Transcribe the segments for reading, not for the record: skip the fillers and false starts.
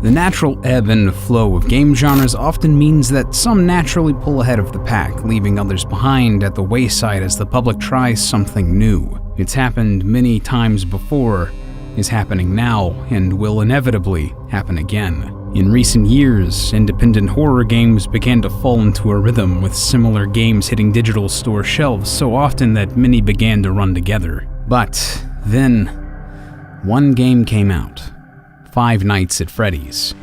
The natural ebb and flow of game genres often means that some naturally pull ahead of the pack, leaving others behind at the wayside as the public tries something new. It's happened many times before, is happening now, and will inevitably happen again. In recent years, independent horror games began to fall into a rhythm, with similar games hitting digital store shelves so often that many began to run together. But then, one game came out, Five Nights at Freddy's,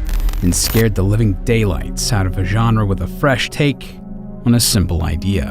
and scared the living daylights out of a genre with a fresh take on a simple idea.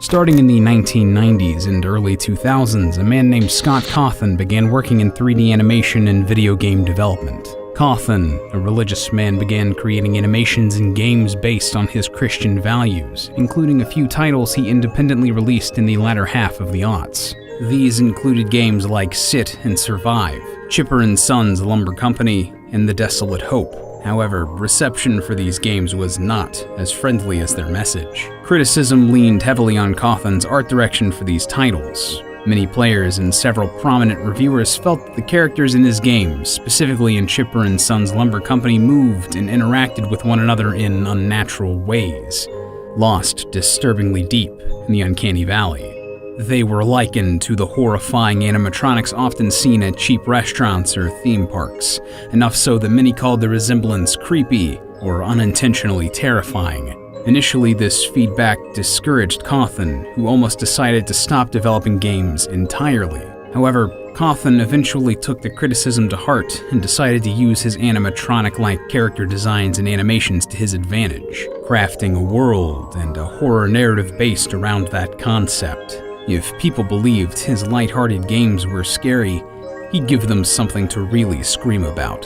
Starting in the 1990s and early 2000s, a man named Scott Cawthon began working in 3D animation and video game development. Cawthon, a religious man, began creating animations and games based on his Christian values, including a few titles he independently released in the latter half of the aughts. These included games like Sit and Survive, Chipper & Sons Lumber Company, and The Desolate Hope. However, reception for these games was not as friendly as their message. Criticism leaned heavily on Cawthon's art direction for these titles. Many players and several prominent reviewers felt that the characters in his games, specifically in Chipper & Sons Lumber Company, moved and interacted with one another in unnatural ways, lost disturbingly deep in the uncanny valley. They were likened to the horrifying animatronics often seen at cheap restaurants or theme parks, enough so that many called the resemblance creepy or unintentionally terrifying. Initially, this feedback discouraged Cawthon, who almost decided to stop developing games entirely. However, Cawthon eventually took the criticism to heart and decided to use his animatronic-like character designs and animations to his advantage, crafting a world and a horror narrative based around that concept. If people believed his lighthearted games were scary, he'd give them something to really scream about.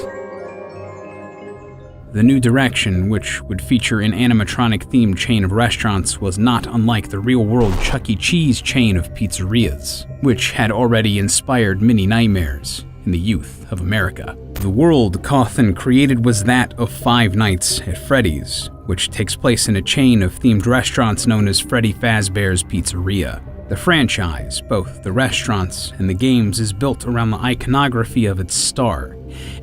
The new direction, which would feature an animatronic-themed chain of restaurants, was not unlike the real-world Chuck E. Cheese chain of pizzerias, which had already inspired many nightmares in the youth of America. The world Cawthon created was that of Five Nights at Freddy's, which takes place in a chain of themed restaurants known as Freddy Fazbear's Pizzeria. The franchise, both the restaurants and the games, is built around the iconography of its star,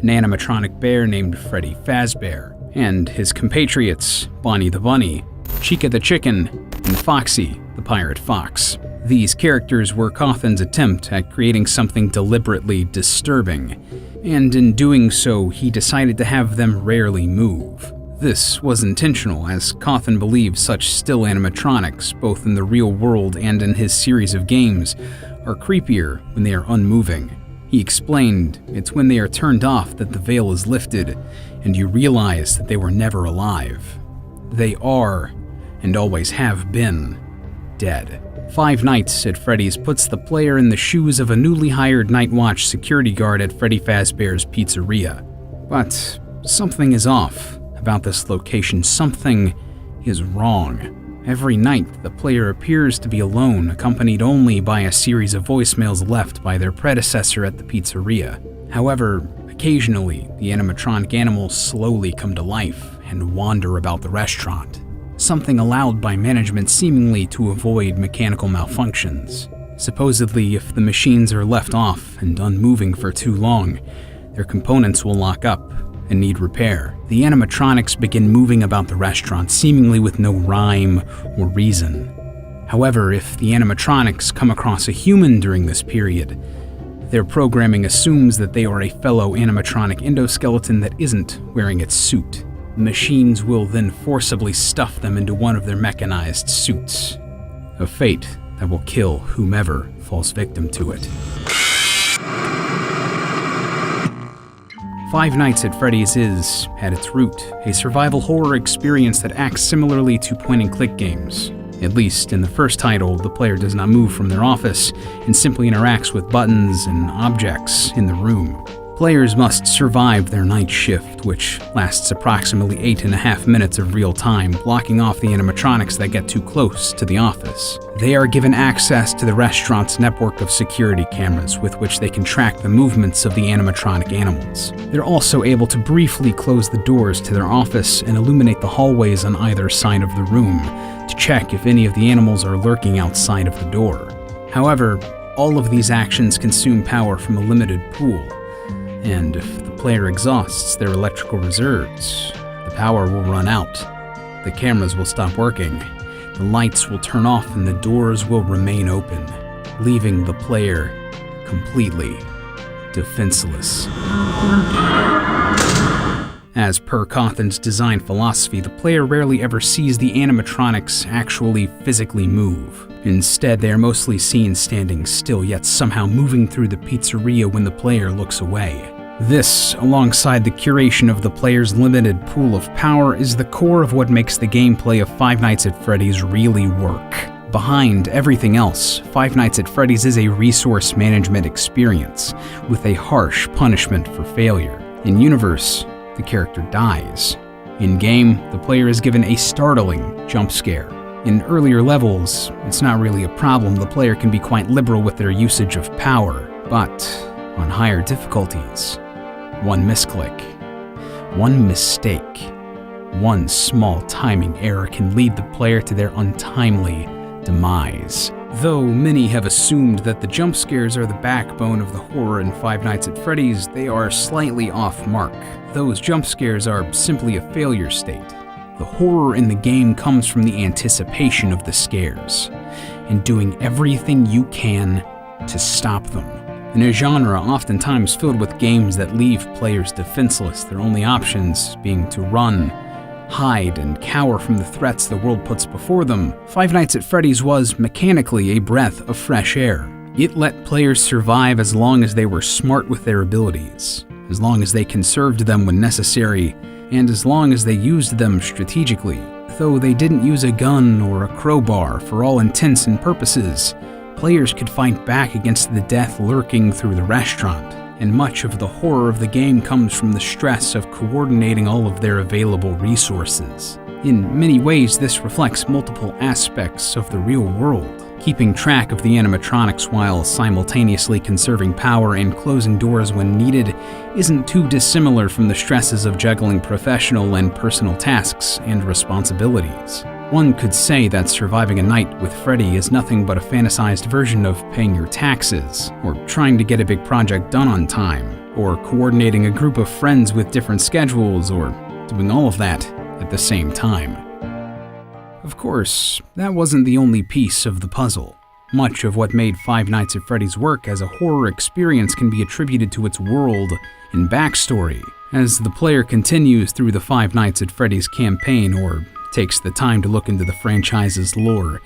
an animatronic bear named Freddy Fazbear, and his compatriots, Bonnie the Bunny, Chica the Chicken, and Foxy the Pirate Fox. These characters were Cawthon's attempt at creating something deliberately disturbing, and in doing so, he decided to have them rarely move. This was intentional, as Cawthon believed such still animatronics, both in the real world and in his series of games, are creepier when they are unmoving. He explained, it's when they are turned off that the veil is lifted, and you realize that they were never alive. They are, and always have been, dead. Five Nights at Freddy's puts the player in the shoes of a newly hired night watch security guard at Freddy Fazbear's Pizzeria. But something is off about this location. Something is wrong. Every night, the player appears to be alone, accompanied only by a series of voicemails left by their predecessor at the pizzeria. However, occasionally, the animatronic animals slowly come to life and wander about the restaurant, something allowed by management seemingly to avoid mechanical malfunctions. Supposedly, if the machines are left off and unmoving for too long, their components will lock up and need repair. The animatronics begin moving about the restaurant, seemingly with no rhyme or reason. However, if the animatronics come across a human during this period, their programming assumes that they are a fellow animatronic endoskeleton that isn't wearing its suit. The machines will then forcibly stuff them into one of their mechanized suits, a fate that will kill whomever falls victim to it. Five Nights at Freddy's is, at its root, a survival horror experience that acts similarly to point-and-click games. At least in the first title, the player does not move from their office and simply interacts with buttons and objects in the room. Players must survive their night shift, which lasts approximately 8.5 minutes of real time, blocking off the animatronics that get too close to the office. They are given access to the restaurant's network of security cameras, with which they can track the movements of the animatronic animals. They're also able to briefly close the doors to their office and illuminate the hallways on either side of the room to check if any of the animals are lurking outside of the door. However, all of these actions consume power from a limited pool, and if the player exhausts their electrical reserves, the power will run out, the cameras will stop working, the lights will turn off, and the doors will remain open, leaving the player completely defenseless. As per Cawthon's design philosophy, the player rarely ever sees the animatronics actually physically move. Instead, they are mostly seen standing still, yet somehow moving through the pizzeria when the player looks away. This, alongside the curation of the player's limited pool of power, is the core of what makes the gameplay of Five Nights at Freddy's really work. Behind everything else, Five Nights at Freddy's is a resource management experience, with a harsh punishment for failure. In universe, the character dies. In-game, the player is given a startling jump scare. In earlier levels, it's not really a problem. The player can be quite liberal with their usage of power. But on higher difficulties, one misclick, one mistake, one small timing error can lead the player to their untimely demise. Though many have assumed that the jump scares are the backbone of the horror in Five Nights at Freddy's, they are slightly off mark. Those jump scares are simply a failure state. The horror in the game comes from the anticipation of the scares, and doing everything you can to stop them. In a genre oftentimes filled with games that leave players defenseless, their only options being to run, hide, and cower from the threats the world puts before them, Five Nights at Freddy's was mechanically a breath of fresh air. It let players survive as long as they were smart with their abilities, as long as they conserved them when necessary, and as long as they used them strategically. Though they didn't use a gun or a crowbar, for all intents and purposes, players could fight back against the death lurking through the restaurant, and much of the horror of the game comes from the stress of coordinating all of their available resources. In many ways, this reflects multiple aspects of the real world. Keeping track of the animatronics while simultaneously conserving power and closing doors when needed isn't too dissimilar from the stresses of juggling professional and personal tasks and responsibilities. One could say that surviving a night with Freddy is nothing but a fantasized version of paying your taxes, or trying to get a big project done on time, or coordinating a group of friends with different schedules, or doing all of that at the same time. Of course, that wasn't the only piece of the puzzle. Much of what made Five Nights at Freddy's work as a horror experience can be attributed to its world and backstory. As the player continues through the Five Nights at Freddy's campaign, or takes the time to look into the franchise's lore,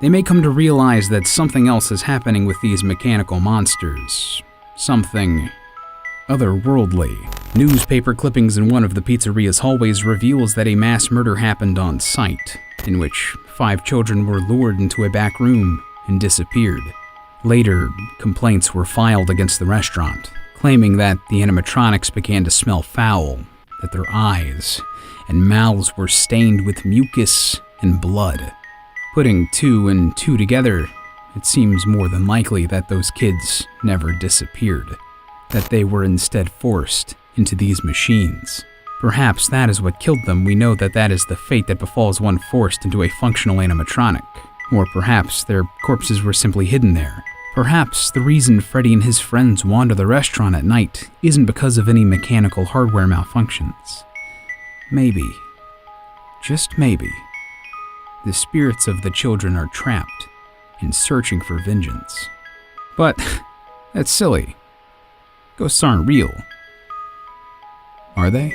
they may come to realize that something else is happening with these mechanical monsters. Something otherworldly. Newspaper clippings in one of the pizzeria's hallways reveals that a mass murder happened on site, in which 5 children were lured into a back room and disappeared. Later, complaints were filed against the restaurant, claiming that the animatronics began to smell foul, that their eyes and mouths were stained with mucus and blood. Putting 2 and 2 together, it seems more than likely that those kids never disappeared, that they were instead forced into these machines. Perhaps that is what killed them. We know that that is the fate that befalls one forced into a functional animatronic. Or perhaps their corpses were simply hidden there. Perhaps the reason Freddy and his friends wander the restaurant at night isn't because of any mechanical hardware malfunctions. Maybe, just maybe, the spirits of the children are trapped and searching for vengeance. But that's silly. Ghosts aren't real. Are they?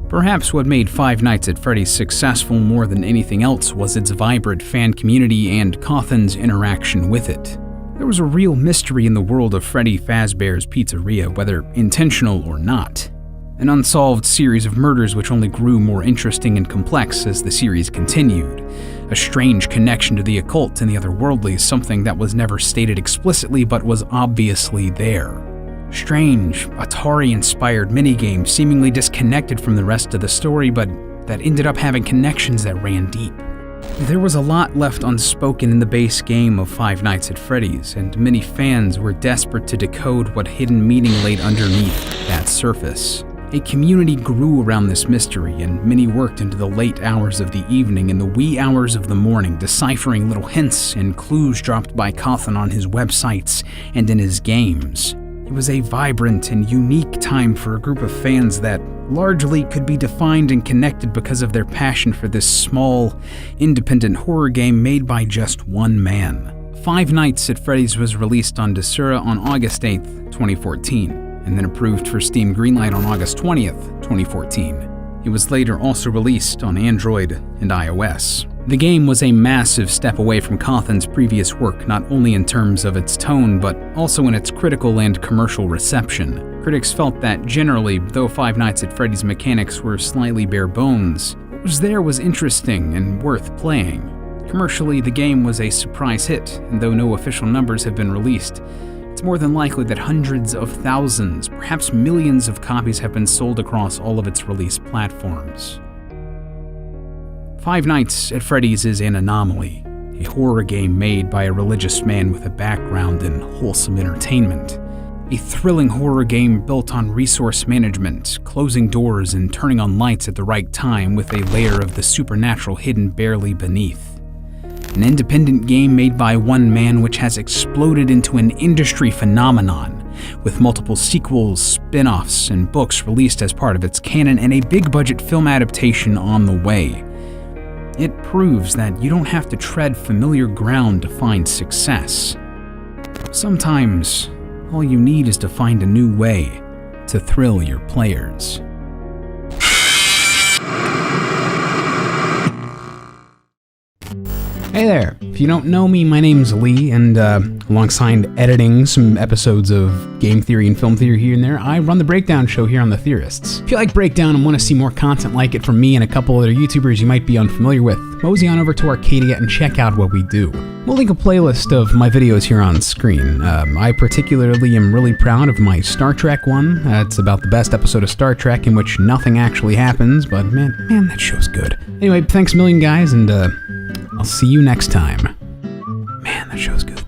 Perhaps what made Five Nights at Freddy's successful more than anything else was its vibrant fan community and Cawthon's interaction with it. There was a real mystery in the world of Freddy Fazbear's Pizzeria, whether intentional or not. An unsolved series of murders which only grew more interesting and complex as the series continued. A strange connection to the occult and the otherworldly, something that was never stated explicitly but was obviously there. Strange, Atari-inspired minigames seemingly disconnected from the rest of the story, but that ended up having connections that ran deep. There was a lot left unspoken in the base game of Five Nights at Freddy's, and many fans were desperate to decode what hidden meaning laid underneath that surface. A community grew around this mystery, and many worked into the late hours of the evening and the wee hours of the morning, deciphering little hints and clues dropped by Cawthon on his websites and in his games. It was a vibrant and unique time for a group of fans that largely could be defined and connected because of their passion for this small, independent horror game made by just one man. Five Nights at Freddy's was released on Desura on August 8th, 2014, and then approved for Steam Greenlight on August 20th, 2014. It was later also released on Android and iOS. The game was a massive step away from Cawthon's previous work, not only in terms of its tone, but also in its critical and commercial reception. Critics felt that generally, though Five Nights at Freddy's mechanics were slightly bare bones, what was there was interesting and worth playing. Commercially, the game was a surprise hit, and though no official numbers have been released, it's more than likely that hundreds of thousands, perhaps millions of copies have been sold across all of its release platforms. Five Nights at Freddy's is an anomaly, a horror game made by a religious man with a background in wholesome entertainment. A thrilling horror game built on resource management, closing doors and turning on lights at the right time with a layer of the supernatural hidden barely beneath. An independent game made by one man which has exploded into an industry phenomenon, with multiple sequels, spin-offs, and books released as part of its canon and a big-budget film adaptation on the way. It proves that you don't have to tread familiar ground to find success. Sometimes, all you need is to find a new way to thrill your players. Hey there, if you don't know me, my name's Lee, and alongside editing some episodes of game theory and film theory here and there, I run the BreakDown show here on The Theorists. If you like BreakDown and want to see more content like it from me and a couple other YouTubers you might be unfamiliar with, mosey on over to Arcadia and check out what we do. We'll link a playlist of my videos here on screen. I particularly am really proud of my Star Trek one. It's about the best episode of Star Trek in which nothing actually happens, but man, that show's good. Anyway, thanks a million, guys, and I'll see you next time. Man, that show's good.